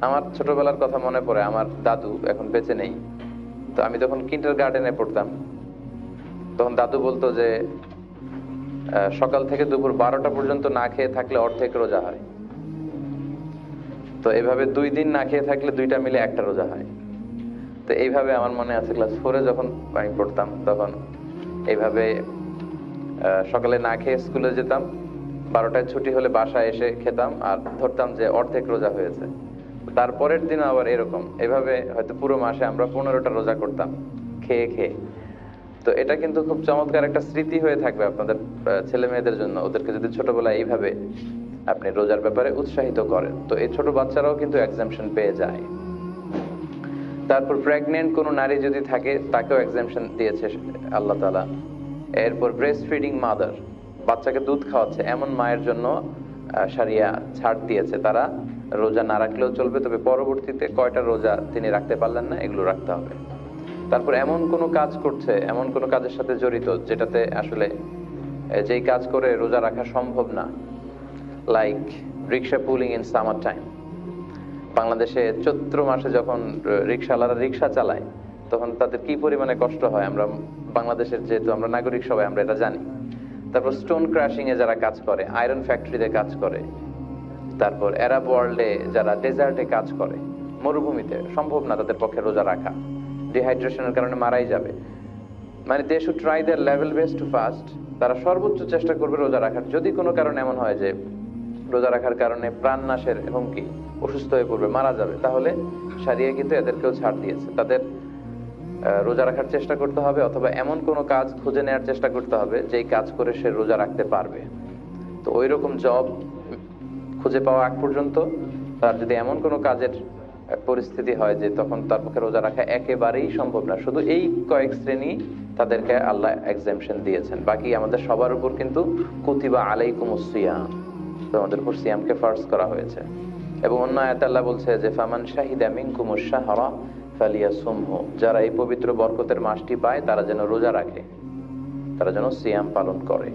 আমার ছোটবেলার কথা মনে পড়ে। আমার দাদু এখন বেঁচে নেই, তো আমি তখন কিন্ডার গার্ডেনে পড়তাম। তখন দাদু বলতো যে সকাল থেকে দুপুর 12টা পর্যন্ত না খেয়ে থাকলে অর্ধেক রোজা হয়। তো এইভাবে 2 দিন না খেয়ে থাকলে 2টা মিলে একটা রোজা হয়। তো এইভাবে আমার মনে আছে ক্লাস 4-এ যখন আমি পড়তাম, তখন এইভাবে সকালে না খেয়ে স্কুলে যেতাম, 12টায় ছুটি হলে বাসায় এসে খেতাম আর ধরতাম যে অর্ধেক রোজা হয়েছে। তারপরের দিন আবার এরকম, এভাবে হয়তো পুরো মাসে আমরা 15টা রোজা করতাম খেয়ে খেয়ে। তো এটা কিন্তু খুব চমৎকার একটা স্মৃতি হয়ে থাকবে আপনাদের ছেলে মেয়েদের জন্য, ওদেরকে যদি ছোটবেলায় এইভাবে আপনি রোজার ব্যাপারে উৎসাহিত করেন। তো এই ছোট বাচ্চারাও কিন্তু এক্সামশন পেয়ে যায়। তারপর প্রেগনেন্ট কোনো নারী যদি থাকে, তাকেও এক্সামশন দিয়েছে আল্লাহ তাআলা। এরপর ব্রেস্ট ফিডিং মাদার, বাচ্চাকে দুধ খাওয়াচ্ছে এমন মায়ের জন্য শরিয়া ছাড় দিয়েছে, তারা রোজা না রাখলেও চলবে, তবে পরবর্তীতে কয়টা রোজা তিনি রাখতে পারলেন না এগুলো রাখতে হবে। তারপর এমন কোনো কাজ করছে, এমন কোনো কাজের সাথে জড়িত যেটাতে আসলে যেই কাজ করে রোজা রাখা সম্ভব না, like rickshaw pooling in summer time. বাংলাদেশে চৈত্র মাসে যখন রিক্সাওয়ালারা রিক্সা চালায়, তখন তাদের কি পরিমাণে কষ্ট হয় আমরা বাংলাদেশের, যেহেতু আমরা নাগরিক সবাই আমরা এটা জানি। তারপর স্টোন ক্রাশিং এ যারা কাজ করে, আয়রন ফ্যাক্টরিতে কাজ করে, তারপর অ্যারাব ওয়ার্ল্ডে যারা ডেজার্টে কাজ করে, মরুভূমিতে সম্ভব না তাদের পক্ষে রোজা রাখা, ডিহাইড্রেশনের কারণে মারাই যাবে। মানে they should try their level best to fast. তারা সর্বোচ্চ চেষ্টা করবে রোজা রাখার। যদি কোনো কারণে এমন হয় যে রোজা রাখার কারণে প্রাণ নাশের হুমকি, অসুস্থ হয়ে পড়বে, মারা যাবে, তাহলে শরিয়া কিন্তু এদেরকেও ছাড় দিয়েছে। তাদের রোজা রাখার চেষ্টা করতে হবে, অথবা এমন কোনো কাজ খুঁজে নেওয়ার চেষ্টা করতে হবে যেই কাজ করে সে রোজা রাখতে পারবে। তো ওই রকম জব খুঁজে পাওয়া আগ পর্যন্ত তার যদি এমন কোনো কাজের পরিস্থিতি হয় যে তখন তার পক্ষে রোজা রাখা একেবারেই সম্ভব না, শুধু এই কয়েক শ্রেণী তাদেরকে আল্লাহ এক্সামশন দিয়েছেন। বাকি আমাদের সবার উপর কিন্তু কুতিবা আলাইকুমুস সিয়াম, তোমাদের উপর সিয়ামকে ফার্জ করা হয়েছে। এবং অন্য আয়াতে আল্লাহ বলছে যে ফামান শাহিদা মিনকুমুশ শাহরা ফালিয়াসুমহু, যারা এই পবিত্র বরকতের মাসটি পায় তারা যেন রোজা রাখে, তারা যেন সিয়াম পালন করে।